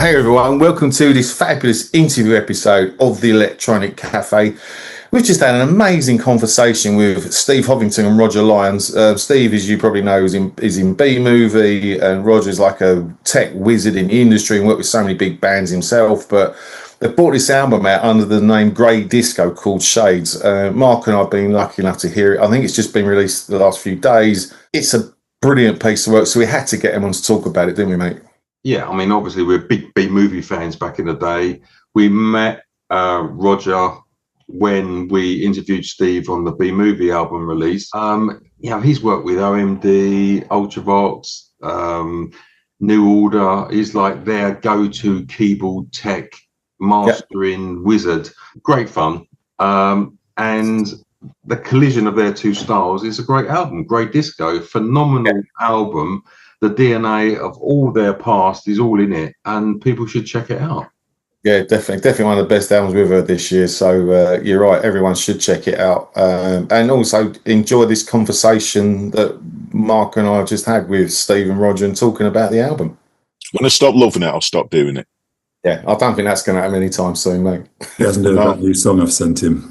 Hey everyone, welcome to this fabulous interview episode of the Electronic Cafe. We've just had an amazing conversation with Steve Hovington and Roger Lyons. Steve, as you probably know, is in B-Movie, and Roger's like a tech wizard in the industry and worked with so many big bands himself. But they brought this album out under the name Grey Disco called Shades. Mark and I have been lucky enough to hear it. I think it's just been released the last few days. It's a brilliant piece of work, so we had to get him on to talk about it, didn't we, mate? Yeah, I mean, obviously we're big B-Movie fans back in the day. We met Roger when we interviewed Steve on the B-Movie album release. He's worked with OMD, Ultravox, New Order. He's like their go-to keyboard tech mastering wizard. Great fun. And the collision of their two styles is a great album. Grey Disco, phenomenal album. The DNA of all their past is all in it, and people should check it out. Yeah, definitely one of the best albums we've heard this year. So you're right, everyone should check it out, and also enjoy this conversation that Mark and I just had with Steve and Roger and talking about the album. When I stop loving it, I'll stop doing it. Yeah, I don't think that's going to happen anytime soon, mate. He hasn't heard that new song I've sent him.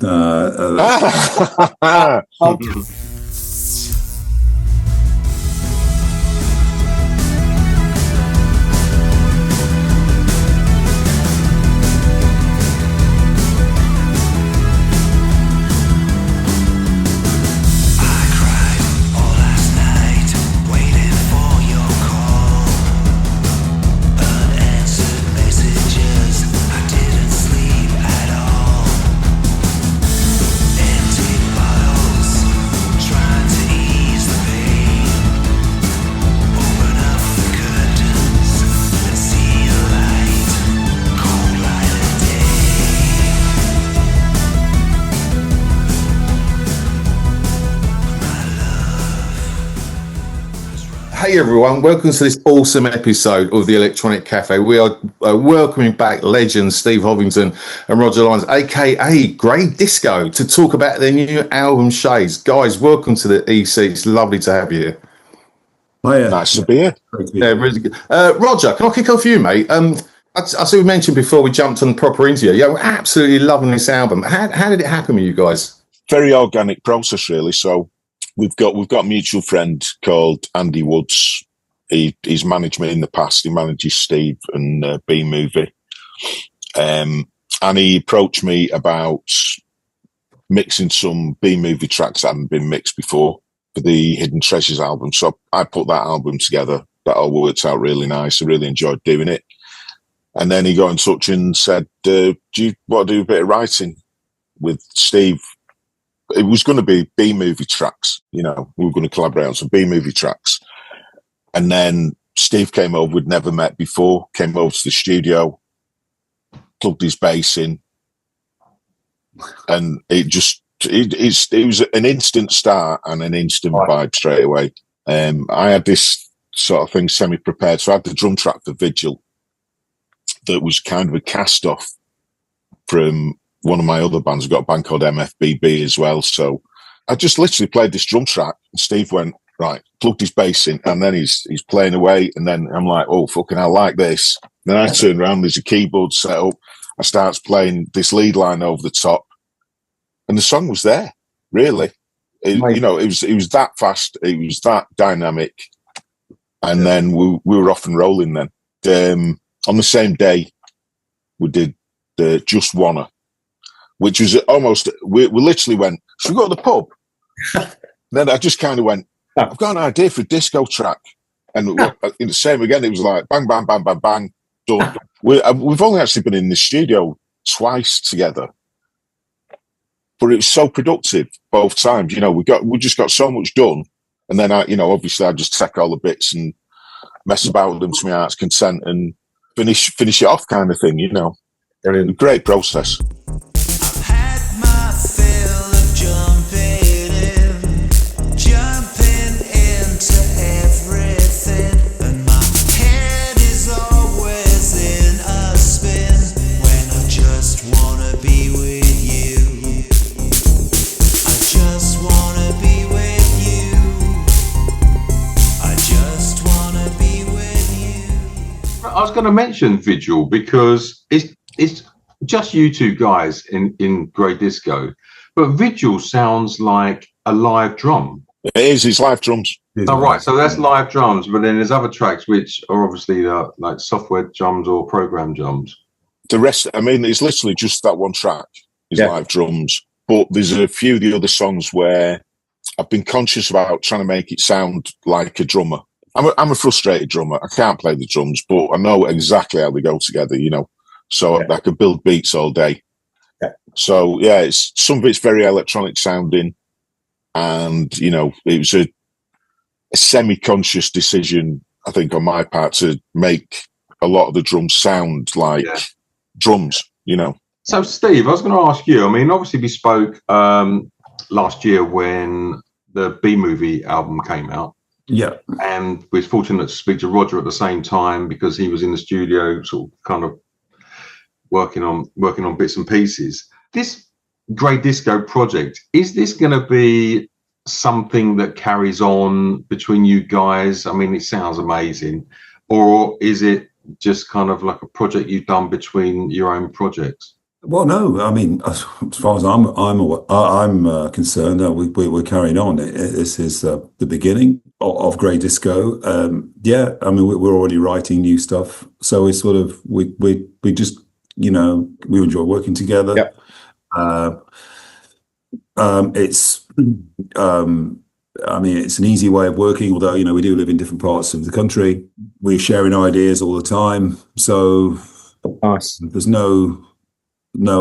Hey everyone, welcome to this awesome episode of the Electronic Cafe. We are welcoming back legends Steve Hovington and Roger Lyons, aka Grey Disco, to talk about their new album Shades. Guys, welcome to the EC. It's lovely to have you here. Hiya. Nice to be here. Yeah, really good. Roger, can I kick off you, mate? I see we mentioned before we jumped on the proper interview. Yeah, we're absolutely loving this album. How did it happen with you guys? Very organic process, really. So we've got a mutual friend called Andy Woods. He's managed me in the past. He manages Steve and B-Movie. And he approached me about mixing some B-Movie tracks that hadn't been mixed before for the Hidden Treasures album. So I put that album together. That all worked out really nice. I really enjoyed doing it. And then he got in touch and said, do you want to do a bit of writing with Steve? It was going to be B-Movie tracks, we were going to collaborate on some B-Movie tracks. And then Steve came over, we'd never met before, came over to the studio, plugged his bass in, and it was an instant start and an instant vibe straight away. I had this sort of thing semi-prepared, so I had the drum track for Vigil that was kind of a cast-off from one of my other bands. I've got a band called MFBB as well. So I just literally played this drum track and Steve went, right, plugged his bass in, and then he's playing away. And then I'm like, oh, fucking, I like this. Then I turn around, there's a keyboard set up. I start playing this lead line over the top. And the song was there, really. It was that fast. It was that dynamic. And then we were off and rolling then. On the same day, we did the Just Wanna, which was almost, we literally went, should we go to the pub? Then I just kind of went, I've got an idea for a disco track. And in the same again, it was like, bang, bang, bang, bang, bang, done. We've only actually been in the studio twice together. But it was so productive both times. We just got so much done. And then obviously I just take all the bits and mess about with them to my heart's content and finish it off kind of thing, Brilliant. Great process. I was going to mention Vigil because it's just you two guys in Grey Disco, but Vigil sounds like a live drum. It is. It's live drums. Oh, right. So that's live drums, but then there's other tracks which are obviously like software drums or program drums. The rest, I mean, it's literally just that one track is live drums. But there's a few of the other songs where I've been conscious about trying to make it sound like a drummer. I'm a frustrated drummer. I can't play the drums, but I know exactly how they go together, you know. So I could build beats all day. Yeah. So yeah, it's some of it's very electronic sounding, and you know, it was a semi-conscious decision, I think, on my part to make a lot of the drums sound like drums, you know. So Steve, I was going to ask you. I mean, obviously we spoke last year when the B Movie album came out. Yeah. And we was fortunate to speak to Roger at the same time because he was in the studio, sort of kind of working on bits and pieces. This Grey Disco project, is this going to be something that carries on between you guys? I mean, it sounds amazing. Or is it just kind of like a project you've done between your own projects? Well, no. I mean, as far as I'm concerned, we're carrying on. This is the beginning of Grey Disco. Yeah, I mean, we're already writing new stuff, so it's sort of we just, you know, we enjoy working together. Yep. It's I mean, it's an easy way of working, although, you know, we do live in different parts of the country. We're sharing ideas all the time, so nice. There's no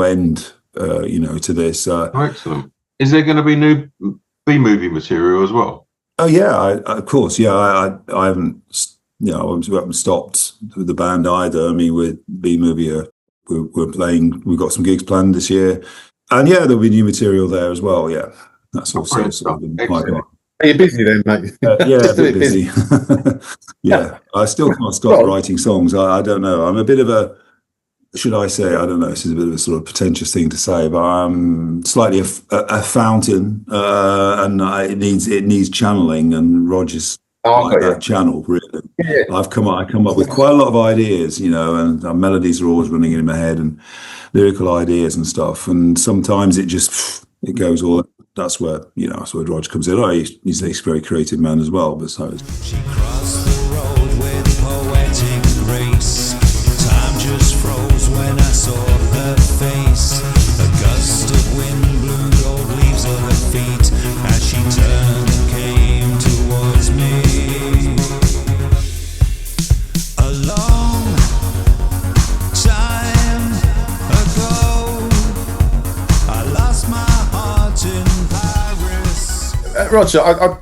end, you know, to this. Excellent. Is there going to be new B Movie material as well? Oh yeah, of course. Yeah, I haven't, you know, we haven't stopped with the band either. I mean, with B Movie, we're playing. We've got some gigs planned this year, and yeah, there'll be new material there as well. Yeah, that's also sort of in the pipeline. Are you busy then, mate? Yeah, a bit busy. Yeah, I still can't stop writing songs. I don't know. I'm a bit of a, should I say, I don't know, this is a bit of a sort of pretentious thing to say, but I'm slightly a fountain, and it needs channeling, and Roger's that channel, really. Yeah. I come up with quite a lot of ideas, you know, and melodies are always running in my head, and lyrical ideas and stuff, and sometimes it goes all. That's where Roger comes in. He's a very creative man as well. But so she crossed the road with poetic grace. Time just froze when I saw her face. A gust of wind blew gold leaves at her feet as she turned and came towards me. A long time ago, I lost my heart in Roger, I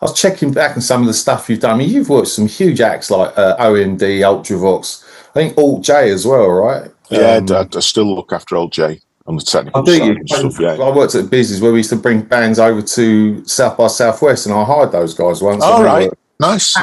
was checking back on some of the stuff you've done. I mean, you've worked with some huge acts like OMD, Ultravox, I think Alt J as well, right? Yeah, I still look after Alt J on the technical side and stuff. Yeah, I worked at business where we used to bring bands over to South by Southwest, and I hired those guys once. All right, nice.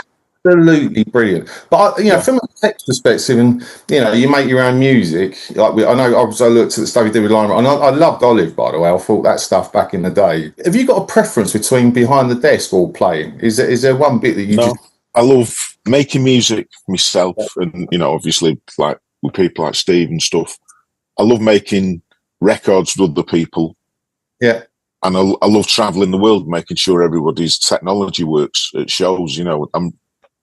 Absolutely brilliant. But you know, from a tech perspective, and you know, you make your own music. Like I know, I looked at the stuff you did with Lionrock, and I loved Olive, by the way. I thought that stuff back in the day. Have you got a preference between behind the desk or playing? Is there one bit that you? No, I love making music myself, and you know, obviously, like with people like Steve and stuff. I love making records with other people. Yeah. And I love traveling the world, making sure everybody's technology works at shows. You know,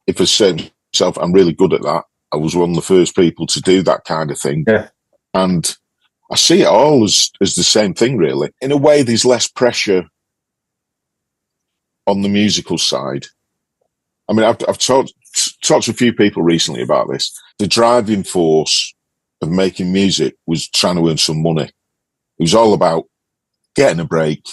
if I say myself, I'm really good at that. I was one of the first people to do that kind of thing. Yeah. And I see it all as the same thing, really. In a way, there's less pressure on the musical side. I mean, I've talked to a few people recently about this. The driving force of making music was trying to earn some money. It was all about getting a break,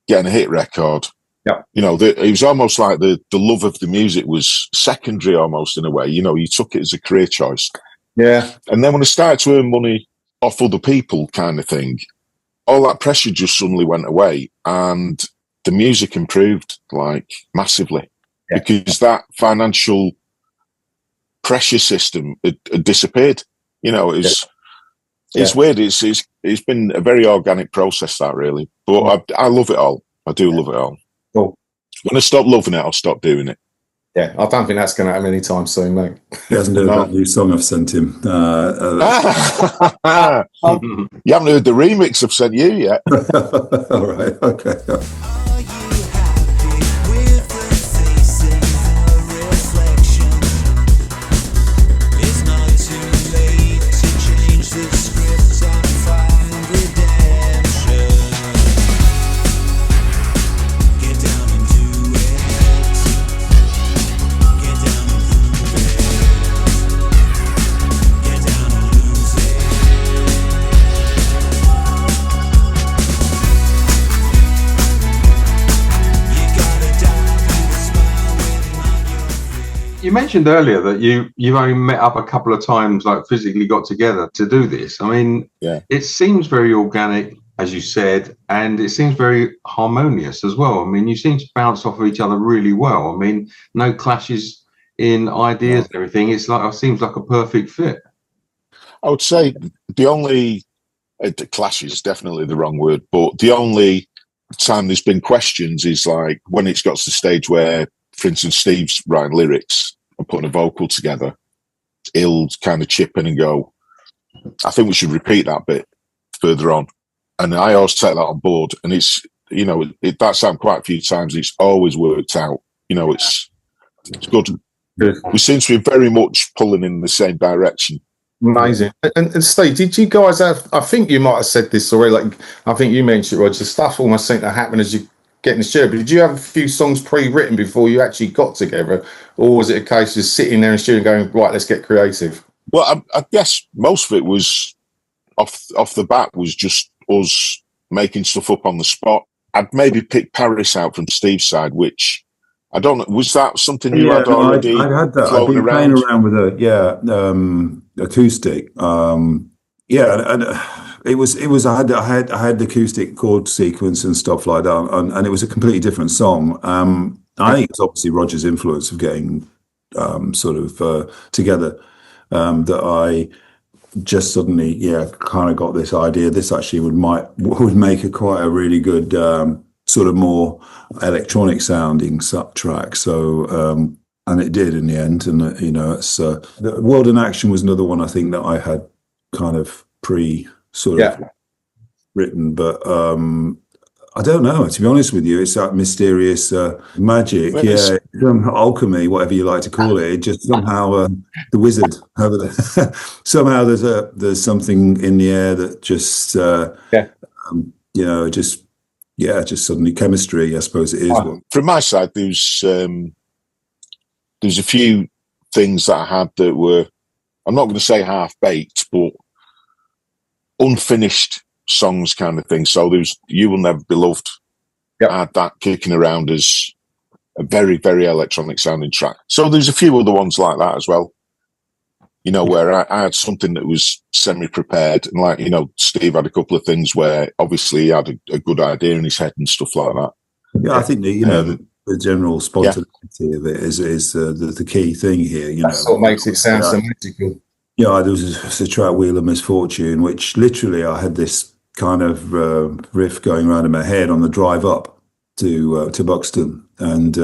getting a hit record. Yeah, you know, it was almost like the love of the music was secondary, almost in a way. You know, you took it as a career choice. Yeah, and then when I started to earn money off other people, kind of thing, all that pressure just suddenly went away, and the music improved like massively because that financial pressure system had disappeared. You know, it's weird. It's been a very organic process, that really. But I love it all. I do love it all. Cool. When I stop loving it, I'll stop doing it. Yeah, I don't think that's going to happen anytime soon, mate. He hasn't heard that new song I've sent him. You haven't heard the remix I've sent you yet. All right, okay. You mentioned earlier that you've only met up a couple of times, like physically got together to do this. I mean, yeah, it seems very organic, as you said, and it seems very harmonious as well. I mean, you seem to bounce off of each other really well. I mean, no clashes in ideas and everything. It seems like a perfect fit. I would say the only clash is definitely the wrong word, but the only time there's been questions is like when it's got to the stage where, for instance, Steve's writing lyrics and putting a vocal together, he'll kind of chip in and go, I think we should repeat that bit further on. And I always take that on board. And it's, you know, that's happened quite a few times. It's always worked out. You know, it's good. We seem to be very much pulling in the same direction. Amazing. And Steve, did you guys have, I think you might have said this already, like I think you mentioned, Roger, stuff almost seemed to happen as you get in the studio, but did you have a few songs pre-written before you actually got together, or was it a case of sitting there in the studio going, right, let's get creative? Well, I guess most of it was off the bat was just us making stuff up on the spot. I'd maybe pick Paris out from Steve's side, which I don't know, was that something you had already? I'd had that. I'd been playing around with a acoustic. And it was. I had the acoustic chord sequence and stuff like that, and it was a completely different song. I think it's obviously Roger's influence of getting together that I just suddenly kind of got this idea. This actually would make quite a really good sort of more electronic sounding track. So and it did in the end. And it's the World in Action was another one I think that I had kind of written, but I don't know, to be honest with you. It's that mysterious magic, alchemy, whatever you like to call it. It just somehow the wizard over there. Somehow there's something in the air that just just suddenly chemistry, I suppose it is. From my side, there's a few things that I had that were, I'm not going to say half baked, but unfinished songs kind of thing. So there's You Will Never Be Loved. I had that kicking around as a very, very electronic sounding track. So there's a few other ones like that as well, where I had something that was semi-prepared, and Steve had a couple of things where obviously he had a good idea in his head and stuff like that. I think the general spontaneity of it is the key thing here. That's what makes it sound so magical. There was a track, Wheel of Misfortune, which literally I had this kind of riff going around in my head on the drive up to Buxton, and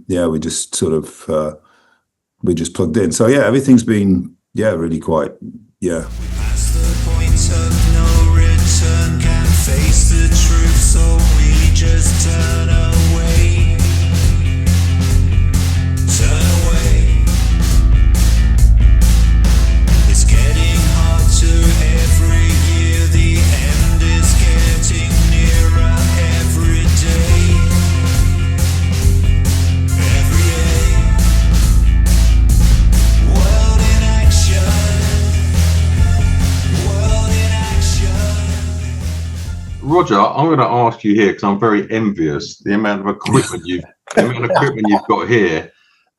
we just sort of we just plugged in. So everything's been really quite We pass the point of no return, can't face the truth, so we just turn away. Turn away. It's getting harder every year, the end is getting nearer every day. Every day. World in action. World in action. Roger, I'm going to ask you here because I'm very envious the amount of equipment you've got here.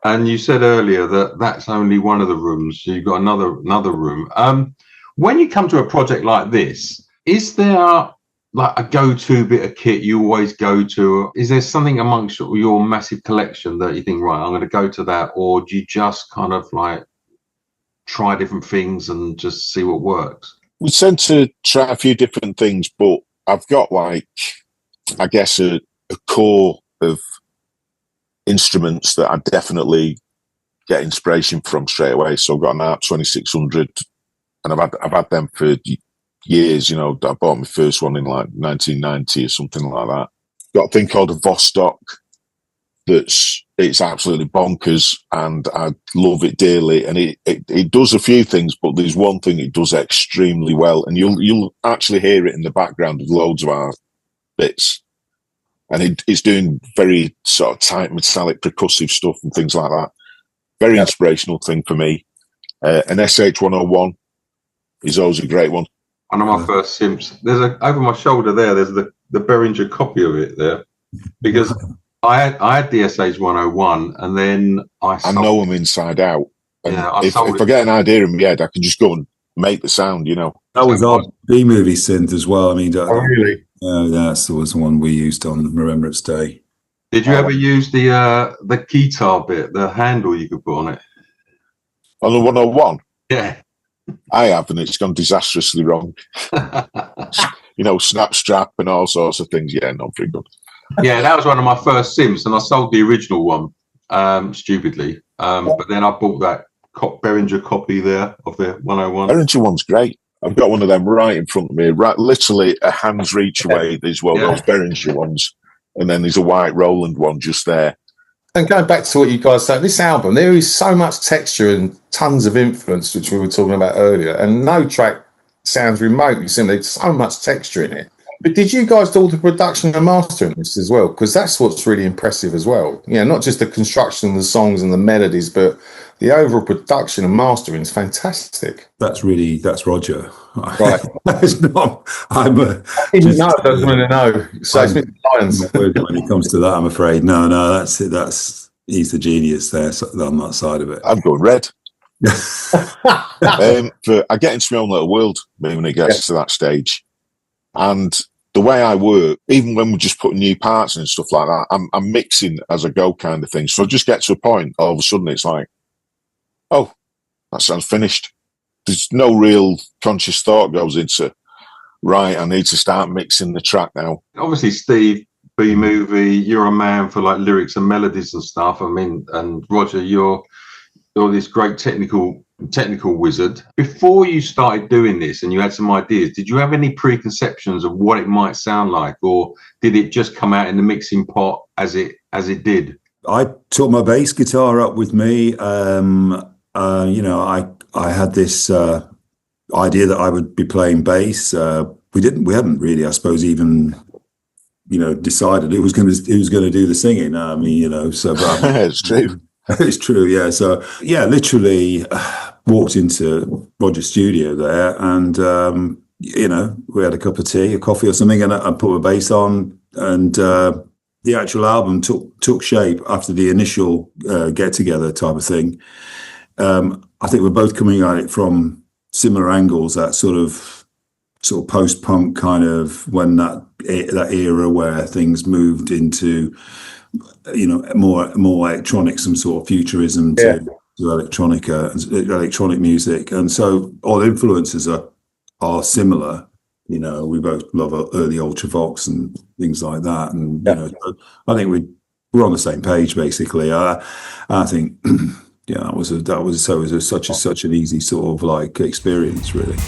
And you said earlier that that's only one of the rooms. So you've got another room. When you come to a project like this, is there like a go-to bit of kit you always go to? Is there something amongst your massive collection that you think, right, I'm going to go to that? Or do you just kind of like try different things and just see what works? We tend to try a few different things, but I've got a core of instruments that I definitely get inspiration from straight away. So I've got an ARP 2600, and I've had them for years. You know, I bought my first one in like 1990 or something like that. Got a thing called a Vostok it's absolutely bonkers, and I love it dearly. And it does a few things, but there's one thing it does extremely well, and you'll actually hear it in the background of loads of our bits. And it's doing very sort of tight metallic percussive stuff and things like that. Very inspirational thing for me. An SH101 is always a great one. One of my first synths. There's over my shoulder there. There's the Behringer copy of it there, because I had the SH101, and then I know them inside out. And yeah, if I get an idea in my head, I can just go and make the sound. You know, that was our B-movie synth as well. I mean, really? That was the one we used on Remembrance Day. Did you ever use the guitar bit, the handle you could put on it? On the 101? Yeah. I have, and it's gone disastrously wrong. You know, snap strap and all sorts of things. Yeah, not very good. Yeah, that was one of my first Sims, and I sold the original one, stupidly. But then I bought that Behringer copy there of the 101. Behringer one's great. I've got one of them right in front of me, right, literally a hand's reach away. There's those Behringer ones, and then there's a white Roland one just there. And going back to what you guys said, this album, there is so much texture and tons of influence, which we were talking about earlier, and no track sounds remotely similar. There's so much texture in it. But did you guys do all the production and mastering this as well? Because that's what's really impressive as well. Yeah, not just the construction of the songs and the melodies, but the overall production and mastering is fantastic. That's Roger. Right. It's not. I didn't know. I was going to know. So it's Mr. Lyons. When it comes to that, I'm afraid. No, that's it. He's the genius there on that side of it. I'm going red. I get into my own little world when it gets to that stage. And the way I work, even when we're just putting new parts in and stuff like that, I'm mixing as I go kind of thing. So I just get to a point, all of a sudden it's like, oh, that sounds finished. There's no real conscious thought goes into, right, I need to start mixing the track now. Obviously, Steve, B-movie, you're a man for like lyrics and melodies and stuff. I mean, and Roger, you're this great technical wizard. Before you started doing this and you had some ideas, did you have any preconceptions of what it might sound like, or did it just come out in the mixing pot as it did? I took my bass guitar up with me. I had this idea that I would be playing bass. We hadn't really, I suppose, even decided it was going to do the singing. I mean, so it's true. It's true, yeah. So, yeah, literally walked into Roger's studio there, and we had a cup of tea, a coffee or something, and I put my bass on, and the actual album took shape after the initial get-together type of thing. I think we're both coming at it from similar angles, that sort of post-punk kind of, when that era where things moved into more electronic, some sort of futurism to electronic music, and so all influences are similar. We both love early Ultravox and things like that, and I think we're on the same page basically. I think that was such an easy sort of like experience, really.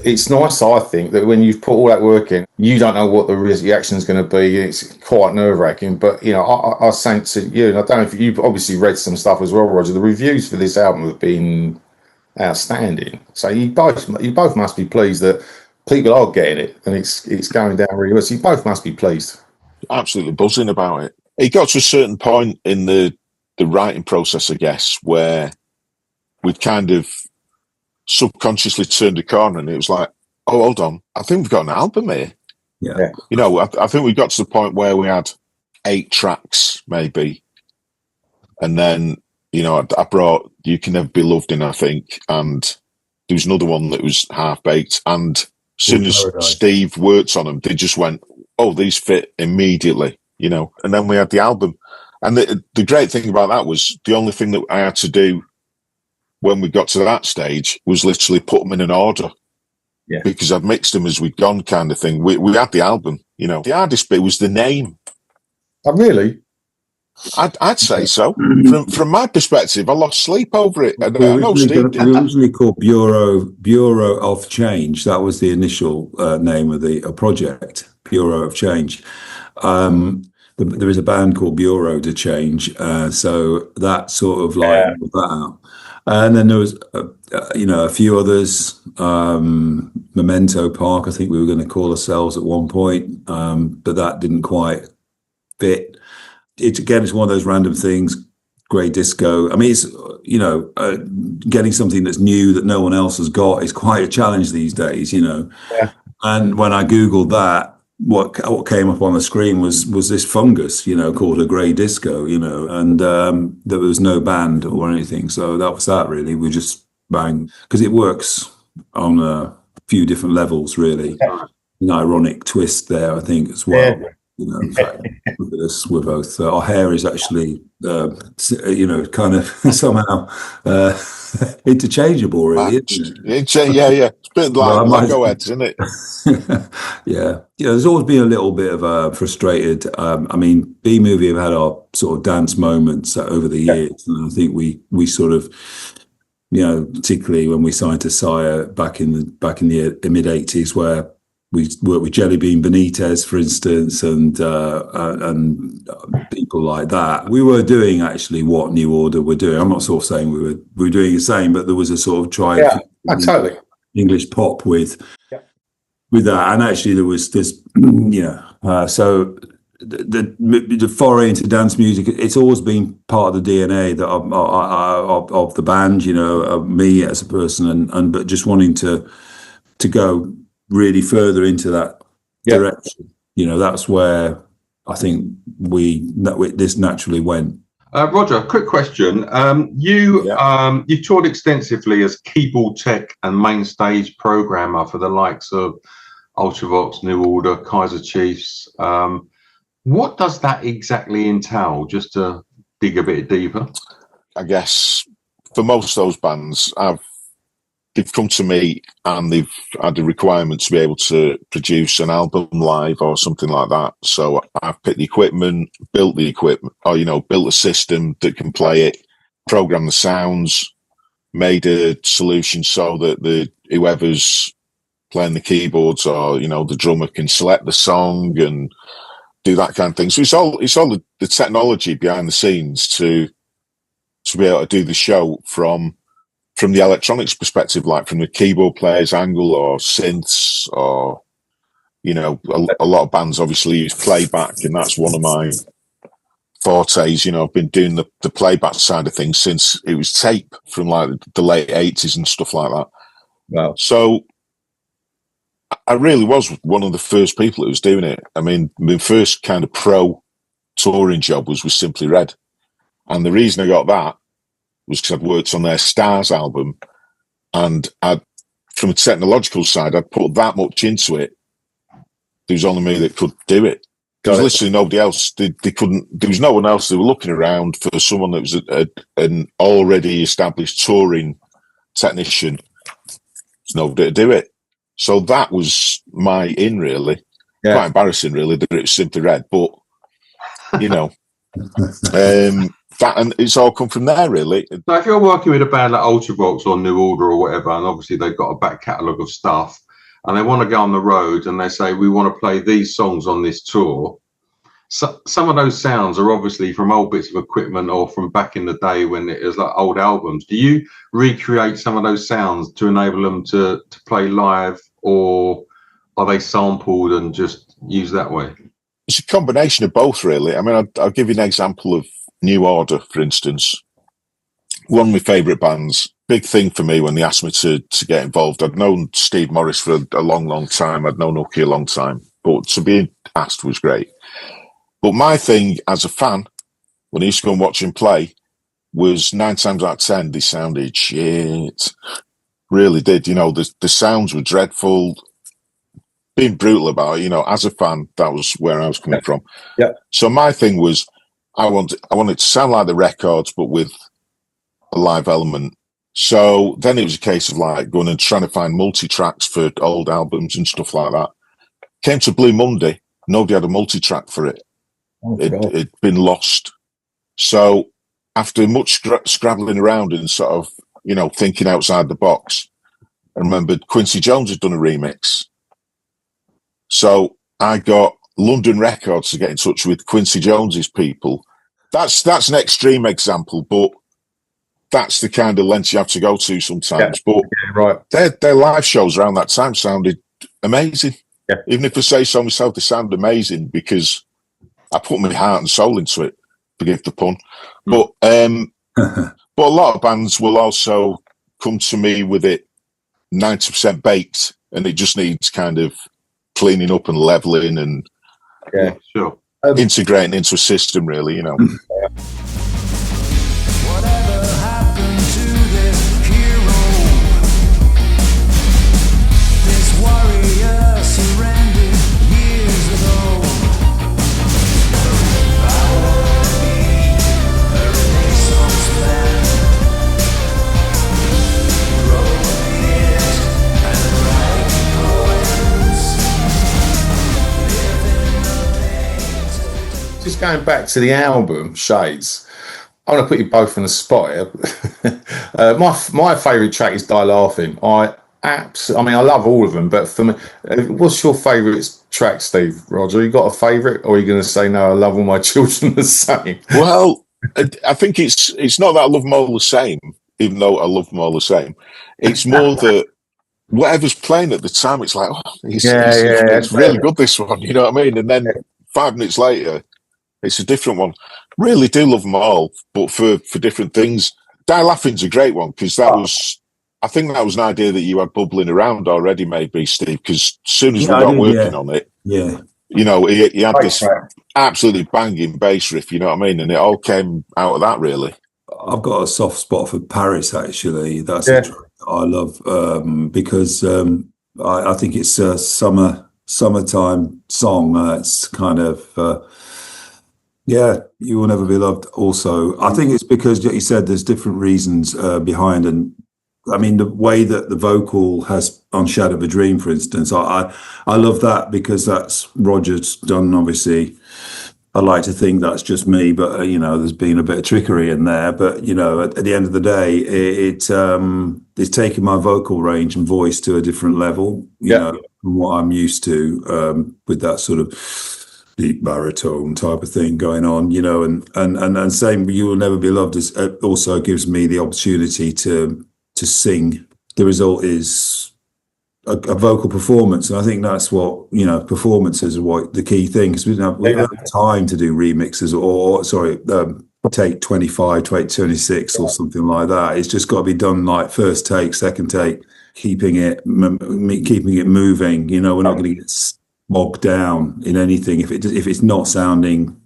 It's nice, I think, that when you've put all that work in, you don't know what the reaction is going to be. It's quite nerve-wracking. But, I was saying to you, and I don't know if you've obviously read some stuff as well, Roger, the reviews for this album have been outstanding. So you both must be pleased that people are getting it and it's going down really well. So you both must be pleased. Absolutely buzzing about it. It got to a certain point in the writing process, I guess, where we'd kind of subconsciously turned a corner, and it was like, Oh, hold on. I think we've got an album here. Yeah. You know, I think we got to the point where we had 8 tracks, maybe. And then, you know, I brought You Can Never Be Loved in, I think. And there was another one that was half-baked. And as soon as Steve worked on them, they just went, oh, these fit immediately, you know. And then we had the album. And the great thing about that was the only thing that I had to do when we got to that stage was literally put them in an order. Yeah. Because I'd mixed them as we'd gone, kind of thing. We had the album, you know. The hardest bit was the name. Oh, really? I'd say so. From my perspective, I lost sleep over it. And We originally called Bureau of Change. That was the initial name of the project, Bureau of Change. There is a band called Bureau de Change, so that sort of like that out. And then there was, a few others. Memento Park, I think we were going to call ourselves at one point, but that didn't quite fit. It's one of those random things. Grey disco. I mean, it's getting something that's new that no one else has got is quite a challenge these days. You know, and when I googled that, what came up on the screen was this fungus, you know, called a grey disco, you know, and there was no band or anything. So that was that, really. We just bang, because it works on a few different levels, really. An ironic twist there, I think, as well. Yeah. You know, in fact, look at us, we're both, our hair is actually, kind of somehow interchangeable, really, isn't it? Yeah. It's a bit like Lego heads, isn't it? Yeah. There's always been a little bit of frustrated. I mean, B-Movie have had our sort of dance moments over the years, and I think we sort of, particularly when we signed to Sire back in the mid '80s, where we worked with Jelly Bean Benitez, for instance, and people like that. We were doing actually what New Order were doing. I'm not sort of saying we were doing the same, but there was a sort of try. Yeah, totally. English pop with that, and actually there was this, so the foray into dance music. It's always been part of the DNA that of the band. Of me as a person, but just wanting to go really further into that direction. That's where I think this naturally went. Roger, quick question. You toured extensively as keyboard tech and main stage programmer for the likes of Ultravox, New Order, Kaiser Chiefs. What does that exactly entail? Just to dig a bit deeper. I guess for most of those bands, they've come to me and they've had the requirement to be able to produce an album live or something like that. So I've picked the equipment, built the equipment, or, built a system that can play it, program the sounds, made a solution so that whoever's playing the keyboards or, the drummer can select the song and do that kind of thing. So it's all the technology behind the scenes to be able to do the show from the electronics perspective, like from the keyboard player's angle or synths or, a lot of bands obviously use playback, and that's one of my fortes. I've been doing the playback side of things since it was tape from like the late 80s and stuff like that. Wow. So I really was one of the first people that was doing it. I mean, my first kind of pro touring job was with Simply Red. And the reason I got that was because I'd worked on their Stars album, and from a technological side, I'd put that much into it. There was only me that could do it. There was literally nobody else. They couldn't. There was no one else. They were looking around for someone that was an already established touring technician. There's nobody to do it. So that was my in, really. Yeah. Quite embarrassing, really, that it was Simply Red, but that, and it's all come from there, really. So if you're working with a band like Ultravox or New Order or whatever, and obviously they've got a back catalogue of stuff, and they want to go on the road and they say, we want to play these songs on this tour. So some of those sounds are obviously from old bits of equipment or from back in the day when it was like old albums. Do you recreate some of those sounds to enable them to play live, or are they sampled and just used that way? It's a combination of both, really. I mean, I'll give you an example of New Order, for instance. one of my favourite bands. Big thing for me when they asked me to get involved. I'd known Steve Morris for a long, long time. I'd known Ucky a long time. But to be asked was great. But my thing as a fan, when I used to go and watch him play, was 9 times out of 10, they sounded shit. Really did. You know, the sounds were dreadful. Being brutal about it, you know, as a fan, that was where I was coming from. Yeah. So my thing was, I wanted to sound like the records, but with a live element. So then it was a case of like going and trying to find multi-tracks for old albums and stuff like that. Came to Blue Monday, nobody had a multi-track for it. It'd been lost. So after much scrabbling around and sort of, you know, thinking outside the box, I remembered Quincy Jones had done a remix. So I got London Records to get in touch with Quincy Jones's people. That's an extreme example, but that's the kind of lengths you have to go to sometimes. Yeah, but their live shows around that time sounded amazing. Yeah. Even if I say so myself, they sound amazing because I put my heart and soul into it. Forgive the pun. But but a lot of bands will also come to me with it 90% baked, and it just needs kind of cleaning up and leveling and sure. Integrating into a system, really, you know. Whatever happened to this hero? This warrior surrendered years ago. I wanna be a Renaissance man, growing it and writing poems, living the pain. Just going back to the album Shades, I want to put you both on the spot here. My favourite track is Die Laughing. I love all of them, but for me, what's your favourite track, Steve? Roger, you got a favourite, or are you going to say no? I love all my children the same. Well, I think it's not that I love them all the same, even though I love them all the same. It's more that whatever's playing at the time, it's like, it's really good, this one. You know what I mean? And then 5 minutes later, it's a different one. Really do love them all, but for different things. Die Laughing's a great one because I think that was an idea that you had bubbling around already, maybe, Steve. Because as soon as we got working on it, you know, he had this absolutely banging bass riff. You know what I mean? And it all came out of that, really. I've got a soft spot for Paris. Actually, that's a track that I love because I think it's a summertime song. It's kind of. You Will Never Be Loved also. I think it's because you said there's different reasons behind, and I mean the way that the vocal has on Shadow of a Dream, for instance, I love that because that's Roger's done. Obviously, I like to think that's just me, but you know, there's been a bit of trickery in there. But you know, at the end of the day, it's taken my vocal range and voice to a different level. You know, from what I'm used to with that sort of deep baritone type of thing going on, you know, and same You Will Never Be Loved also gives me the opportunity to sing. The result is a vocal performance, and I think that's what, you know, performances are what the key thing, because we don't have time to do remixes or take 25, take 26 or something like that. It's just got to be done like first take, second take, keeping it moving. You know, we're not going to get bogged down in anything. If it's not sounding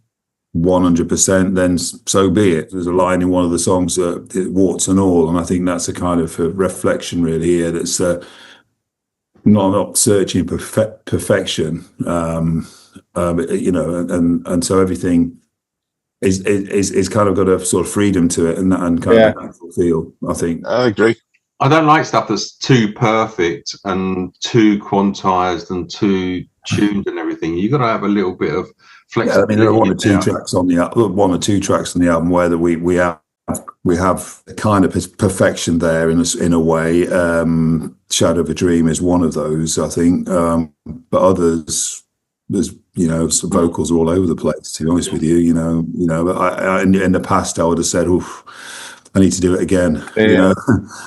100%, then so be it. There's a line in one of the songs that warts and all, and I think that's a kind of a reflection really here. That's not searching perfection, you know, and so everything is kind of got a sort of freedom to it and kind of natural feel. I think I agree. I don't like stuff that's too perfect and too quantized and too tuned and everything. You got to have a little bit of flexibility. Yeah, I mean, there are one or two tracks on the album where we have a kind of perfection there in a way. Shadow of a Dream is one of those, I think. But others, there's, you know, some vocals are all over the place. To be honest with you, you know. But I in the past, I would have said, "Oof, I need to do it again." Yeah. You know,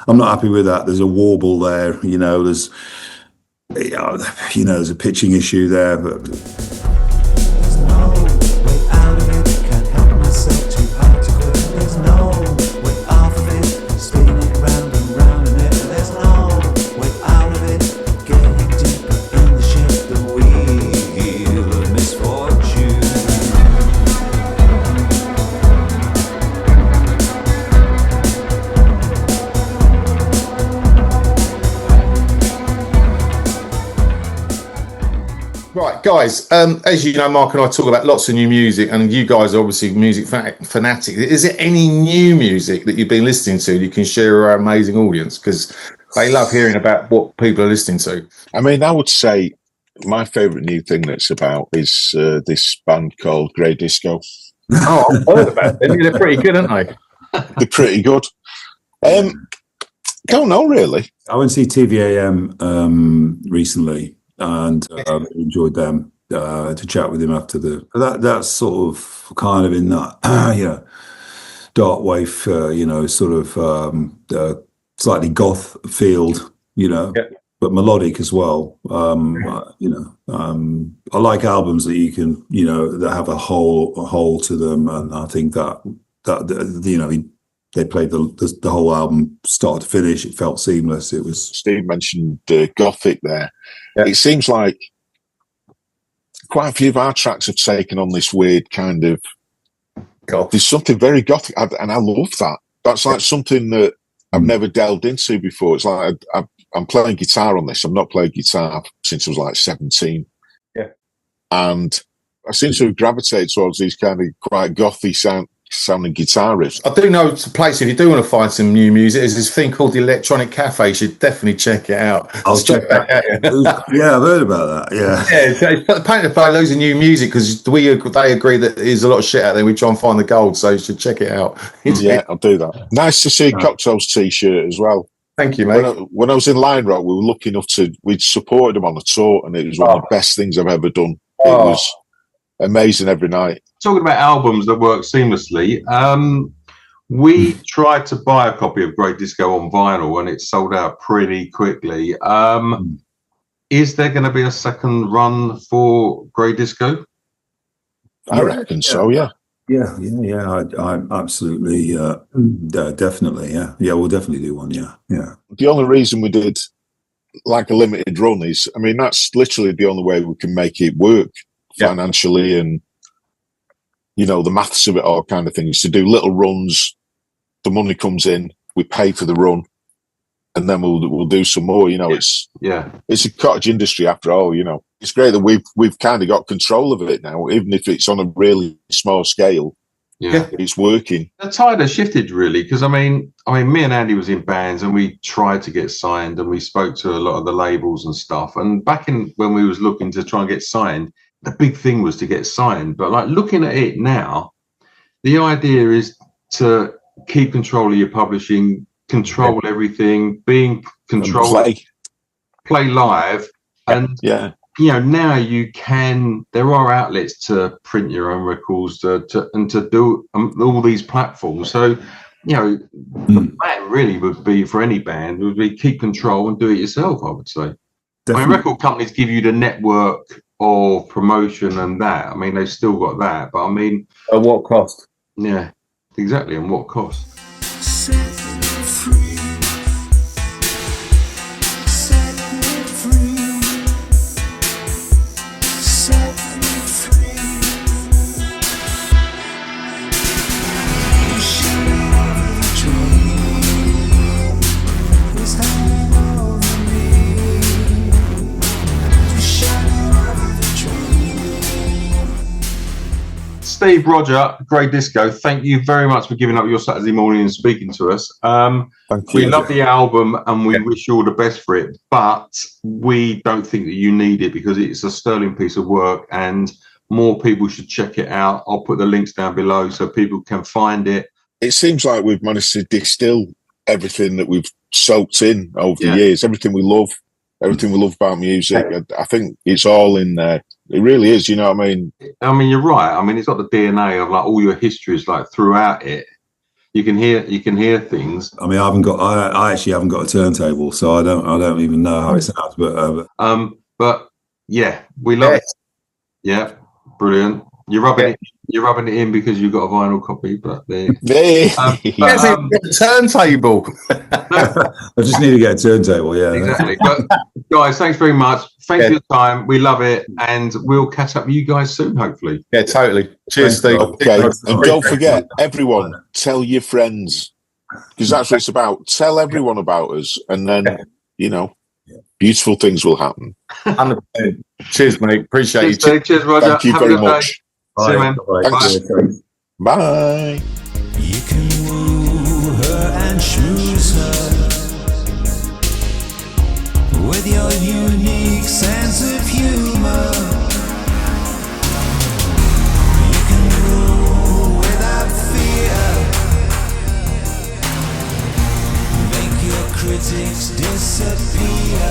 I'm not happy with that. There's a warble there. You know, there's a pitching issue there, but. There's no way out of it, can't help myself, too hard to quit. There's no way off of it, Right, guys, as you know, Mark and I talk about lots of new music, and you guys are obviously music fanatics. Is there any new music that you've been listening to you can share with our amazing audience? Because they love hearing about what people are listening to. I mean, I would say my favourite new thing that's about is this band called Grey Disco. Oh, I've heard about them. They're pretty good, aren't they? They're pretty good. Don't know, really. I went to see TVAM recently, and enjoyed them. To chat with him after that's sort of kind of in that dark wave, sort of slightly goth field, but melodic as well. I like albums that you can, that have a whole to them, and I think that they played the whole album start to finish. It felt seamless. It was. Steve mentioned Gothic there. Yeah. It seems like quite a few of our tracks have taken on this weird kind of. There's something very Gothic, and I love that. That's like something that I've never delved into before. It's like I'm playing guitar on this. I've not played guitar since I was like 17. Yeah, and I seem to have gravitated towards these kind of quite gothy sounding guitar riffs. I do know it's a place, if you do want to find some new music, there's this thing called the Electronic Cafe. You should definitely check it out. I'll check that out. Yeah, I've heard about that. Yeah, apparently they play loads of new music because they agree that there's a lot of shit out there. We try and find the gold, so you should check it out. Yeah, I'll do that. Nice to see Cocktails t-shirt as well. Thank you, mate. When I was in Lionrock, we were lucky enough we'd supported them on the tour, and it was one of the best things I've ever done. It was amazing every night. Talking about albums that work seamlessly, we tried to buy a copy of Grey Disco on vinyl, and it sold out pretty quickly. Is there going to be a second run for Grey Disco? I reckon so, yeah. Yeah. I absolutely, definitely, yeah. Yeah, we'll definitely do one, yeah. The only reason we did like a limited run is, I mean, that's literally the only way we can make it work financially, and the maths of it all kind of things. To do little runs, the money comes in, we pay for the run, and then we'll do some more. It's a cottage industry after all. It's great that we've kind of got control of it now, even if it's on a really small scale. Yeah, it's working. The tide has shifted really, because I mean, me and Andy was in bands, and we tried to get signed, and we spoke to a lot of the labels and stuff. And back when we was looking to try and get signed, the big thing was to get signed. But like looking at it now, the idea is to keep control of your publishing, control everything, being control, play live, and now you can. There are outlets to print your own records to do all these platforms. So the plan really would be, for any band, would be keep control and do it yourself. I would say. I mean, record companies give you the network of promotion and that. I mean, they've still got that, but I mean, at what cost? Yeah, exactly. And what cost? Steve, Roger, Grey Disco, thank you very much for giving up your Saturday morning and speaking to us. Thank you. We love the album, and we wish you all the best for it, but we don't think that you need it, because it's a sterling piece of work and more people should check it out. I'll put the links down below so people can find it. It seems like we've managed to distill everything that we've soaked in over the years, everything we love about music. I think it's all in there. It really is, you know what I mean? I mean, you're right. I mean, it's got the DNA of like all your histories, like throughout it. You can hear things. I mean, I actually haven't got a turntable, so I don't even know how it sounds. But yeah, we love it. Yeah, brilliant. You're rubbing it in because you've got a vinyl copy, but turntable. I just need to get a turntable. Yeah, exactly. But guys, thanks very much. Thanks for your time. We love it, and we'll catch up with you guys soon, hopefully. Yeah, totally. Cheers, Steve. Okay, and don't forget, everyone, tell your friends, because that's what it's about. Tell everyone about us, and then Beautiful things will happen. 100%. Cheers, mate. Appreciate you. Cheers, Cheers, Roger. Thank you Have a very good day. much. See you, man. Thanks. Bye. You can woo her and schmooze her with your unique sense of humor. You can rule without fear, make your critics disappear.